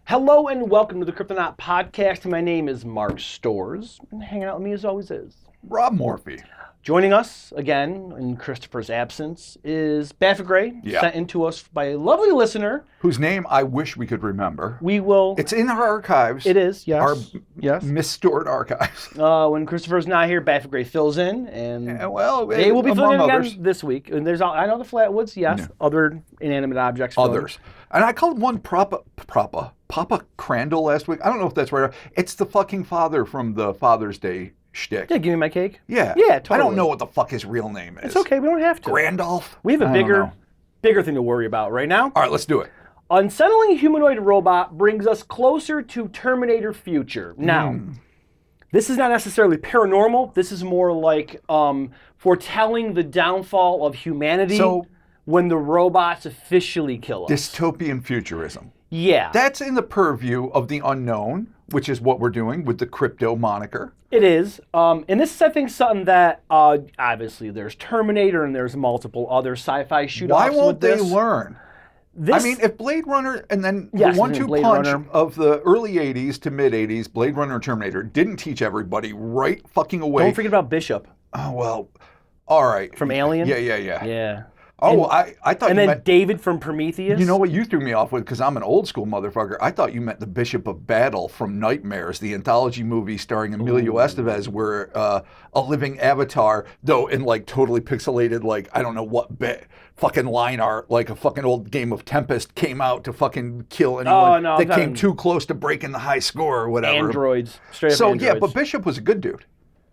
Hello and welcome to the Cryptonaut podcast. My name is Marc Stores, and hanging out with me as always is Rob Morphy. Joining us again in Christopher's absence is Baffert Gray, sent in to us by a lovely listener. Whose name I wish we could remember. We will. It's in our archives. It is, yes. Our yes. misstored archives. When Christopher's not here, Baffert Gray fills in, and they will be filling in again this week. And there's, I know the Flatwoods, yes, other inanimate objects. Others. And I called one Papa Crandall last week. I don't know if that's right. It's the fucking father from the Father's Day shtick. Yeah, give me my cake. Yeah. Yeah, totally. I don't know what the fuck his real name is. It's okay, we don't have to. Randolph? We have a bigger thing to worry about right now. All right, let's do it. Unsettling humanoid robot brings us closer to Terminator future. Now, this is not necessarily paranormal. This is more like foretelling the downfall of humanity when the robots officially kill us. Dystopian futurism. Yeah. That's in the purview of the unknown, which is what we're doing with the crypto moniker. It is. And this is, I think, something that obviously there's Terminator and there's multiple other sci-fi shoot-offs. Why won't they learn? I mean, if Blade Runner and then the 1-2 punch of the early 80s to mid 80s, Blade Runner and Terminator didn't teach everybody right fucking away. Don't forget about Bishop. Oh, well, all right. From Alien? Yeah. Oh, I thought you meant... And then David from Prometheus? You know what you threw me off with, because I'm an old school motherfucker. I thought you meant the Bishop of Battle from Nightmares, the anthology movie starring Emilio Estevez, where a living avatar, though in like totally pixelated, like I don't know what fucking line art, like a fucking old game of Tempest, came out to fucking kill anyone that came too close to breaking the high score or whatever. Androids. Straight up androids. Yeah, but Bishop was a good dude.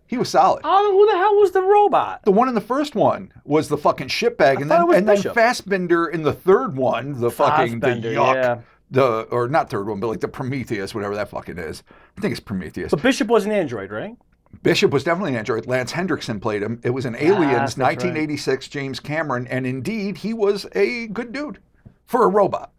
He was solid. Oh, who the hell was the robot? The one in the first one was the fucking shitbag, and then Fassbender in the third one, the fucking the yuck, or not third one, but like the Prometheus, whatever that fucking is. I think it's Prometheus. But Bishop was an android, right? Bishop was definitely an android. Lance Hendrickson played him. It was an Aliens, 1986, James Cameron, and indeed he was a good dude for a robot,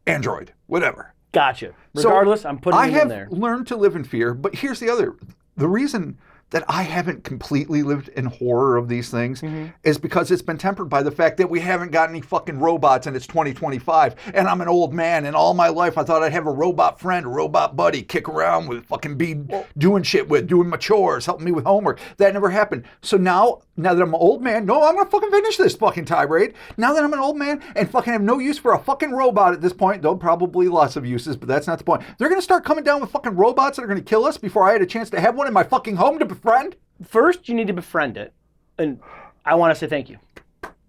android, whatever. Gotcha. Regardless, I'm putting him in there. I have learned to live in fear, but here's the reason that I haven't completely lived in horror of these things is because it's been tempered by the fact that we haven't got any fucking robots and it's 2025 and I'm an old man and all my life I thought I'd have a robot friend, a robot buddy, kick around with, fucking be doing shit with, doing my chores, helping me with homework. That never happened. So now that I'm an old man, I'm gonna fucking finish this fucking tirade. Now that I'm an old man and fucking have no use for a fucking robot at this point, though probably lots of uses, but that's not the point. They're gonna start coming down with fucking robots that are gonna kill us before I had a chance to have one in my fucking home to befriend? First, you need to befriend it. And I want to say thank you,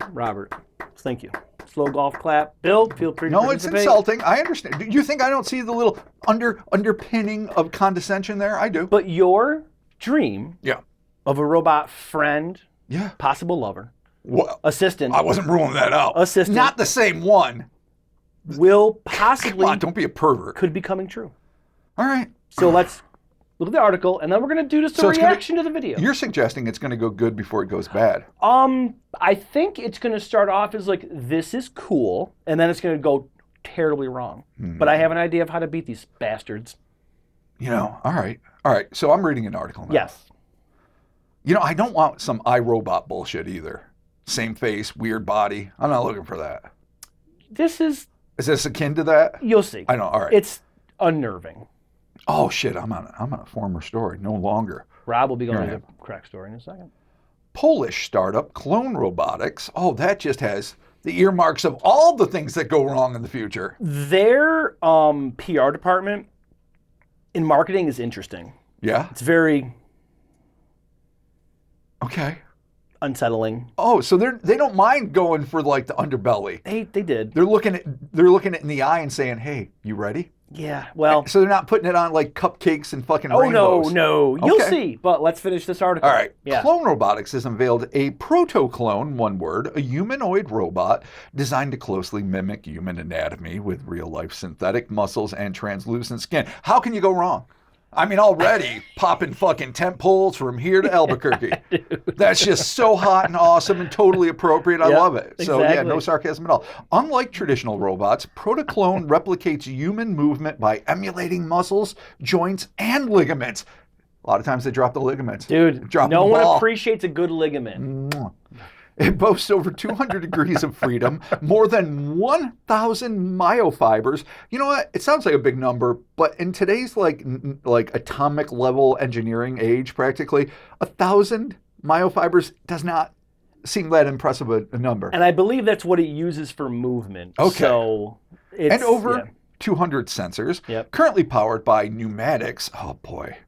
Robert. Thank you. Slow golf clap. Bill, feel free to participate. No, it's insulting. I understand. Do you think I don't see the little underpinning of condescension there? I do. But your dream of a robot friend, possible lover, assistant. I wasn't ruling that out. Assistant. Not the same one. Will possibly. Come on, don't be a pervert. Could be coming true. All right. So let's look at the article, and then we're going to do just a reaction to the video. You're suggesting it's going to go good before it goes bad. I think it's going to start off as like, this is cool, and then it's going to go terribly wrong. But I have an idea of how to beat these bastards. All right. So I'm reading an article now. Yes. I don't want some iRobot bullshit either. Same face, weird body. I'm not looking for that. Is this akin to that? You'll see. I know. All right. It's unnerving. Oh shit! I'm on a former story. No longer. Rob will be going to the crack story in a second. Polish startup Clone Robotics. Oh, that just has the earmarks of all the things that go wrong in the future. Their PR department in marketing is interesting. Yeah. It's very unsettling. Oh, so they don't mind going for like the underbelly. They did. They're looking it in the eye and saying, "Hey, you ready?" Yeah, well... So they're not putting it on like cupcakes and fucking rainbows. Oh, no. You'll see. But let's finish this article. All right. Yeah. Clone Robotics has unveiled a Protoclone, one word, a humanoid robot designed to closely mimic human anatomy with real-life synthetic muscles and translucent skin. How can you go wrong? I mean, already popping fucking tent poles from here to Albuquerque. That's just so hot and awesome and totally appropriate. I love it. So yeah, no sarcasm at all. Unlike traditional robots, Protoclone replicates human movement by emulating muscles, joints, and ligaments. A lot of times they drop the ligaments. Dude, no one appreciates a good ligament. It boasts over 200 degrees of freedom, more than 1,000 myofibers. You know what? It sounds like a big number, but in today's like atomic level engineering age, practically 1,000 myofibers does not seem that impressive a number. And I believe that's what it uses for movement. Okay. So it's, and over 200 sensors, currently powered by pneumatics. Oh boy.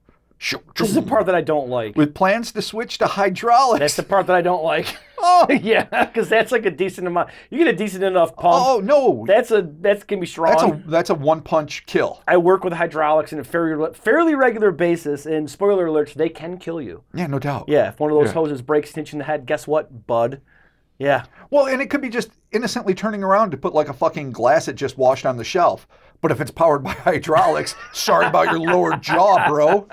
This is the part that I don't like. With plans to switch to hydraulics. That's the part that I don't like. Oh. Yeah, because that's like a decent amount. You get a decent enough pump. Oh, no. That's can be strong. That's a one-punch kill. I work with hydraulics on a fairly regular basis, and spoiler alerts, they can kill you. Yeah, no doubt. Yeah, if one of those hoses breaks, snitch in the head, guess what, bud? Yeah. Well, and it could be just innocently turning around to put like a fucking glass that just washed on the shelf. But if it's powered by hydraulics, sorry about your lower jaw, bro.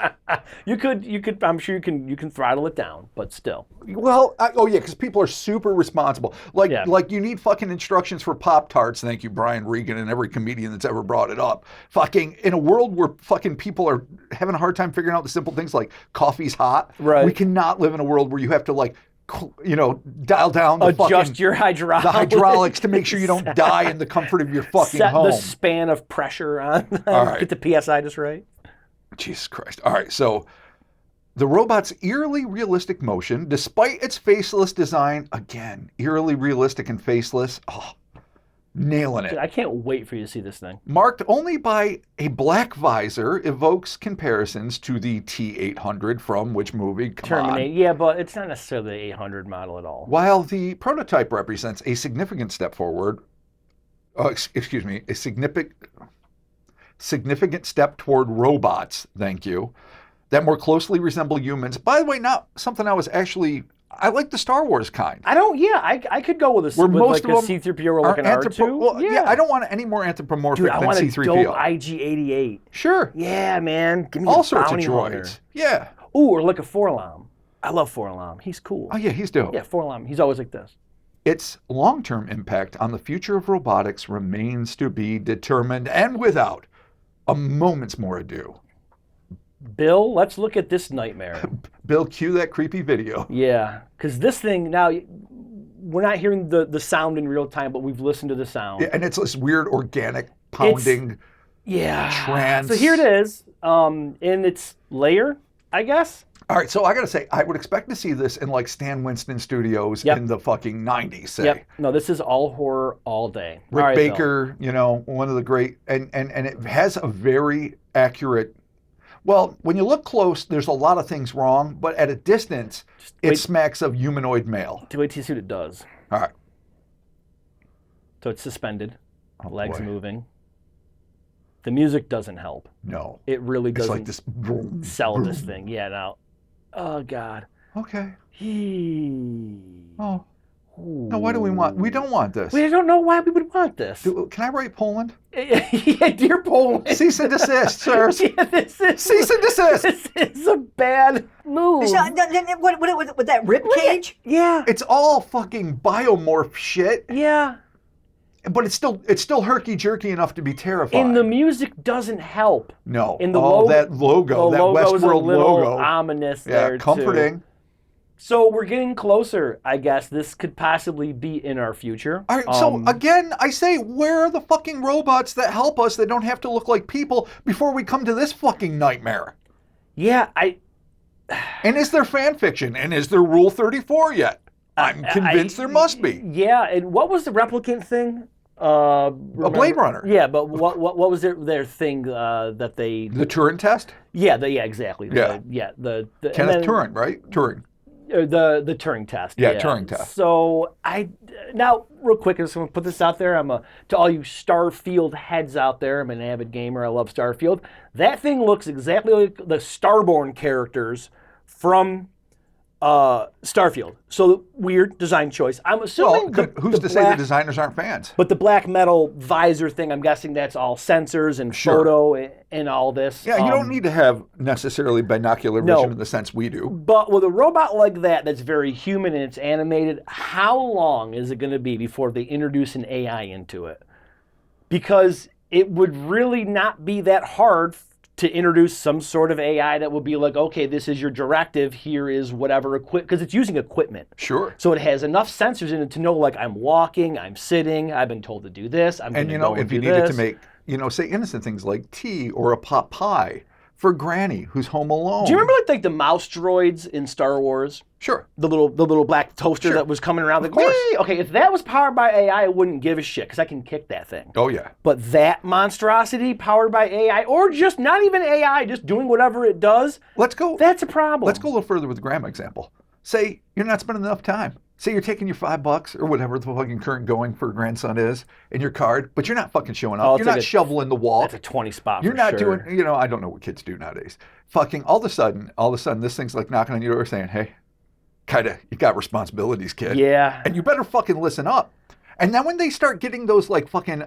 You could. I'm sure you can throttle it down, but still. Well, because people are super responsible. Like you need fucking instructions for Pop-Tarts. Thank you, Brian Regan, and every comedian that's ever brought it up. Fucking in a world where fucking people are having a hard time figuring out the simple things like coffee's hot. Right. We cannot live in a world where you have to dial down the adjust your hydraulics to make sure you don't die in the comfort of your fucking home. Set the span of pressure on. All right. Get the PSI just right. Jesus Christ. All right, so the robot's eerily realistic motion, despite its faceless design, again, eerily realistic and faceless, nailing it. Dude, I can't wait for you to see this thing. Marked only by a black visor, evokes comparisons to the T-800 from which movie? Terminator. Yeah, but it's not necessarily the 800 model at all. While the prototype represents a significant step forward, a significant step toward robots, thank you, that more closely resemble humans. By the way, not something I like the Star Wars kind. I could go with a C-3PO or like an R2. Well, I don't want any more anthropomorphic than C-3PO. Dude, I want a dope IG-88. Sure. Yeah, man. Give me all a sorts of bounty droids. hunter. Yeah. Ooh, or like a Forlam. I love Forlam. He's cool. Oh, yeah, he's dope. Yeah, Forlam. He's always like this. Its long-term impact on the future of robotics remains to be determined, and without a moment's more ado. Bill, let's look at this nightmare. Bill, cue that creepy video. Yeah, because this thing, now, we're not hearing the sound in real time, but we've listened to the sound. Yeah, and it's this weird organic pounding trance. So here it is, in its layer, I guess. All right, so I got to say, I would expect to see this in like Stan Winston Studios in the fucking 90s, say. Yep. No, this is all horror all day. Rick Baker, one of the great, and it has a very accurate. Well, when you look close, there's a lot of things wrong, but at a distance, it smacks of humanoid male. Wait till you see what it does. All right. So it's suspended, legs moving. The music doesn't help. No. It really doesn't like this boom, sell this thing. Yeah, now. Oh, God. Okay. Oh. No, why do we want? We don't want this. We don't know why we would want this. Can I write Poland? Yeah, dear Poland. Cease and desist, sirs. Yeah, this is. Cease and desist. This is a bad move. With that rib cage? Yeah. It's all fucking biomorph shit. Yeah. But it's still herky jerky enough to be terrifying. And the music doesn't help. No. In the that logo, that Westworld logo, ominous. There comforting. Too. So we're getting closer, I guess. This could possibly be in our future. All right, so again, I say, where are the fucking robots that help us that don't have to look like people before we come to this fucking nightmare? Yeah, And is there fan fiction? And is there Rule 34 yet? I'm convinced there must be. Yeah, and what was the replicant thing? A Blade Runner. Yeah, but what was their thing that they... The Turing test? Yeah, exactly. Yeah. Kenneth Turing, right? Turing. The Turing test. Yeah, Turing test. So now real quick, I'm just gonna put this out there. To all you Starfield heads out there. I'm an avid gamer. I love Starfield. That thing looks exactly like the Starborn characters from Starfield. So weird design choice. I'm assuming. Well, who's to say the designers aren't fans? But the black metal visor thing, I'm guessing that's all sensors and photo and all this. Yeah, you don't need to have necessarily binocular vision in the sense we do. But with a robot like that's very human and it's animated, how long is it going to be before they introduce an AI into it? Because it would really not be that hard to introduce some sort of AI that would be like, okay, this is your directive, here is whatever because it's using equipment. Sure. So it has enough sensors in it to know, like, I'm walking, I'm sitting, I've been told to do this, I'm going to go and if you do needed this. to make, say innocent things like tea or a pot pie for Granny who's home alone. Do you remember like the mouse droids in Star Wars? Sure. The little black toaster that was coming around. Of course. Whee! Okay, if that was powered by AI, I wouldn't give a shit because I can kick that thing. Oh, yeah. But that monstrosity powered by AI, or just not even AI, just doing whatever it does, Let's go. that's a problem. Let's go a little further with the grandma example. Say you're not spending enough time. Say you're taking your $5 or whatever the fucking current going for a grandson is in your card, but you're not fucking showing up. You're not shoveling the wall. That's a 20 spot. You're not doing, I don't know what kids do nowadays. Fucking all of a sudden, this thing's like knocking on your door saying, hey, you got responsibilities, kid. Yeah. And you better fucking listen up. And then when they start getting those like fucking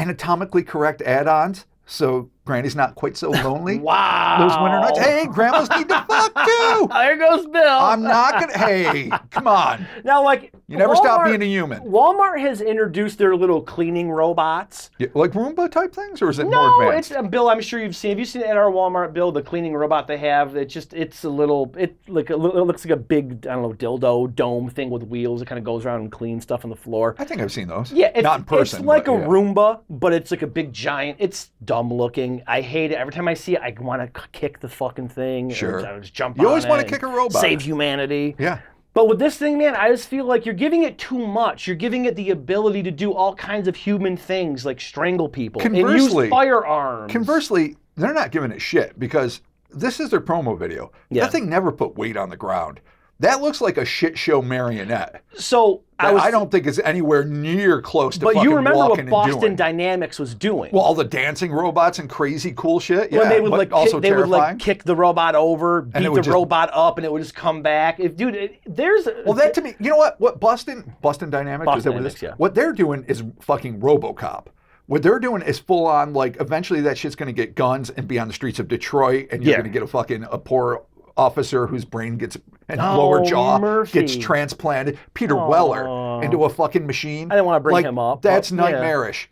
anatomically correct add-ons, so Granny's not quite so lonely. Wow. Those winter nights. Hey, grandmas need to fuck too. There goes Bill. I'm not gonna. Hey, come on. Now, like, You never stop being a human. Walmart has introduced their little cleaning robots. Yeah, like Roomba type things, or is it more No, advanced? it's Bill. I'm sure you've seen. Have you seen at our Walmart, Bill, the cleaning robot they have? It's a little. It looks like a big, I don't know, dildo dome thing with wheels. It kind of goes around and cleans stuff on the floor. I think I've seen those. Yeah, not in person. It's like but, a yeah. Roomba, but it's like a big giant. It's dumb looking. I hate it. Every time I see it, I want to kick the fucking thing. Sure. I just jump You on always it want to and kick a robot. Save humanity. Yeah. But with this thing, man, I just feel like you're giving it too much. You're giving it the ability to do all kinds of human things, like strangle people and use firearms. Conversely, they're not giving it shit because this is their promo video. Yeah. That thing never put weight on the ground. That looks like a shit show marionette. So I don't think it's anywhere near close to but fucking you remember walking what and Boston doing. Dynamics was doing? Well, all the dancing robots and crazy cool shit. Yeah, when they would but like also they would terrifying. like kick the robot over, beat the robot up, and it would just come back. Well, that to me, you know what? What Boston Dynamics? Boston is that what it Dynamics, is? yeah. What they're doing is fucking RoboCop. What they're doing is full on, like, eventually that shit's going to get guns and be on the streets of Detroit, and you're going to get a poor officer whose brain gets and lower jaw gets transplanted, Peter Weller, into a fucking machine. I didn't want to bring him up. That's nightmarish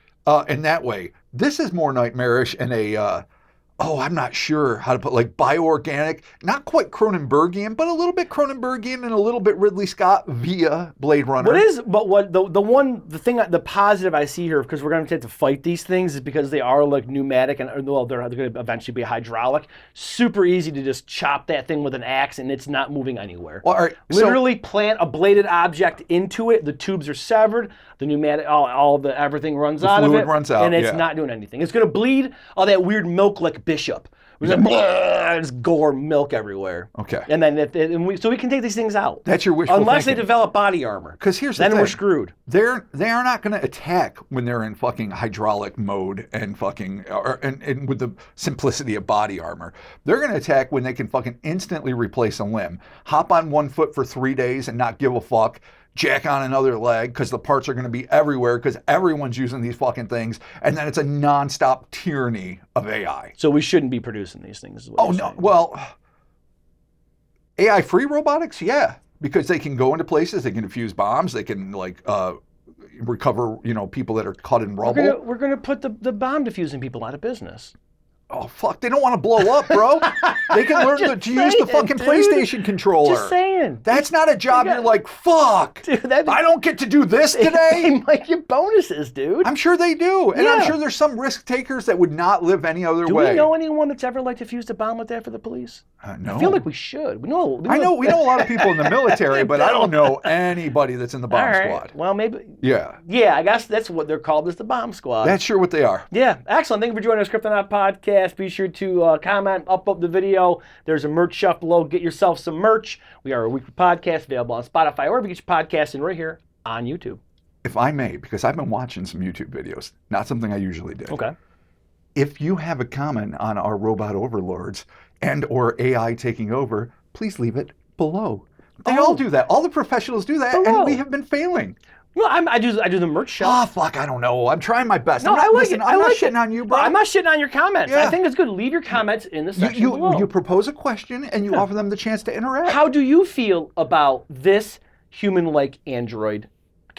in that way. This is more nightmarish in a I'm not sure how to put, like, bioorganic, not quite Cronenbergian, but a little bit Cronenbergian and a little bit Ridley Scott via Blade Runner. The positive I see here, because we're going to have to fight these things, is because they are like pneumatic and they're going to eventually be hydraulic. Super easy to just chop that thing with an axe and it's not moving anywhere. Well, all right, Literally plant a bladed object into it. The tubes are severed. The pneumatic, everything runs out of it. Fluid runs out, and it's not doing anything. It's going to bleed all that weird milk like Bishop. It was like, just gore milk everywhere. Okay. And then so we can take these things out. That's your wishful Unless thinking. they develop body armor. Because here's the thing. Then we're screwed. They are not going to attack when they're in fucking hydraulic mode and fucking and with the simplicity of body armor. They're going to attack when they can fucking instantly replace a limb, hop on one foot for 3 days and not give a fuck. Jack on another leg because the parts are going to be everywhere because everyone's using these fucking things, and then it's a nonstop tyranny of AI. So we shouldn't be producing these things. Is what you're saying. Well, AI-free robotics, yeah, because they can go into places, they can defuse bombs, they can recover, people that are caught in rubble. We're gonna put the bomb diffusing people out of business. Oh, fuck. They don't want to blow up, bro. They can learn to use the fucking PlayStation controller. Just saying. That's not a job you're like, fuck. Dude, I don't get to do this today. They might get bonuses, dude. I'm sure they do. And I'm sure there's some risk takers that would not live any other way. Do we know anyone that's ever defused a bomb with that for the police? No. I feel like we should. We know we know a lot of people in the military, but I don't know anybody that's in the bomb squad. Well, maybe. Yeah. Yeah, I guess that's what they're called, is the bomb squad. That's sure what they are. Yeah, excellent. Thank you for joining us, Cryptonaut Podcast. Be sure to comment, upload the video. There's a merch shop below. Get yourself some merch. We are a weekly podcast available on Spotify, or if you get your podcast in right here on YouTube. If I may, because I've been watching some YouTube videos, not something I usually do. Okay. If you have a comment on our robot overlords and or AI taking over, please leave it below. They all do that. All the professionals do that, and we have been failing. Well, I do the merch shop. Oh, fuck, I don't know. I'm trying my best. No, I'm not shitting on you, bro. I'm not shitting on your comments. Yeah. I think it's good. Leave your comments in the section below. You propose a question, and you offer them the chance to interact. How do you feel about this human-like android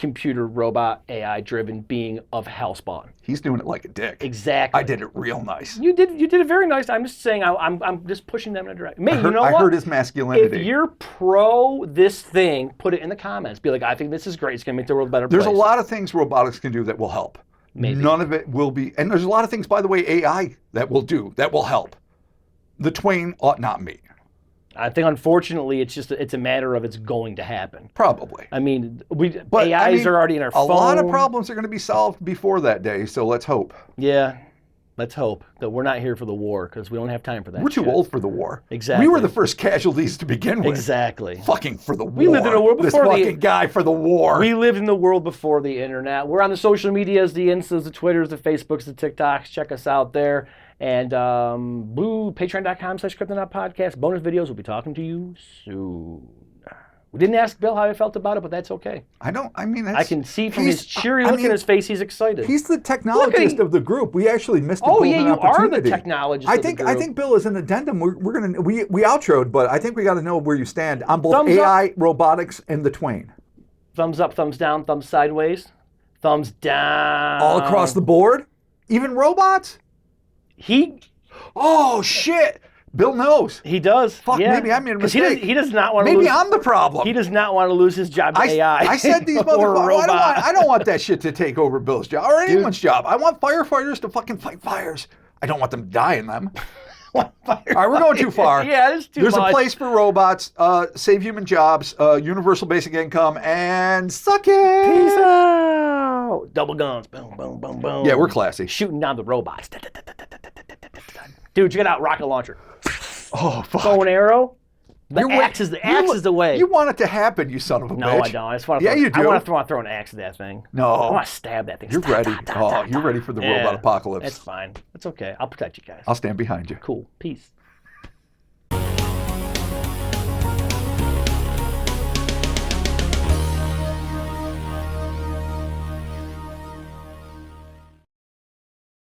computer, robot, AI-driven being of hellspawn. He's doing it like a dick. Exactly. I did it real nice. You did it very nice. I'm just saying I'm just pushing them in a direction. Mate, you know what? I heard his masculinity. If you're pro this thing, put it in the comments. Be like, I think this is great. It's going to make the world a better place. There's a lot of things robotics can do that will help. Maybe. None of it will be, and there's a lot of things, by the way, AI that will do, that will help. The twain ought not meet. I think, unfortunately, it's a matter of it's going to happen. Probably. I mean, But, AIs are already in our phone. A lot of problems are going to be solved before that day, so let's hope. Yeah. Let's hope that we're not here for the war, because we don't have time for that. We're too shit. old for the war. Exactly. We were the first casualties to begin with. Exactly. Fucking for the war. We lived in a world before this fucking guy for the war. We lived in the world before the internet. We're on the social medias, the Instas, the Twitters, the Facebooks, the TikToks. Check us out there. And patreon.com/Cryptonaut podcast. Bonus videos. We'll be talking to you soon. We didn't ask Bill how he felt about it, but that's okay. I can see from his cheery look in his face, he's excited. He's the technologist of the group. We actually missed a golden opportunity. Oh, yeah, you are the technologist of the group. I think Bill is an addendum. We outroed, but I think we got to know where you stand on both Thumbs AI, up. robotics, and the twain. Thumbs up, thumbs down, thumbs sideways, thumbs down. All across the board? Even robots? Oh, shit. Bill knows. He does. Fuck, yeah. maybe I made a mistake. He does not want to Maybe lose. I'm the problem. He does not want to lose his job to AI. I said these or a motherfuckers. robot. I don't want that shit to take over Bill's job or anyone's job. I want firefighters to fucking fight fires. I don't want them to die in them. All right, we're going too far. Yeah, it's too much. There's a place for robots. Save human jobs. Universal basic income, and suck it. Peace out. Double guns. Boom, boom, boom, boom. Yeah, we're classy. Shooting down the robots. Dude, check it out. Rocket launcher. Oh, fuck. Bow and arrow. The axe is the way. You want it to happen, you son of a bitch. No, I don't. I just want to. Yeah, you do. I want to throw an axe at that thing. No. I want to stab that thing. You're ready. You're ready for the robot apocalypse. It's fine. It's okay. I'll protect you guys. I'll stand behind you. Cool. Peace.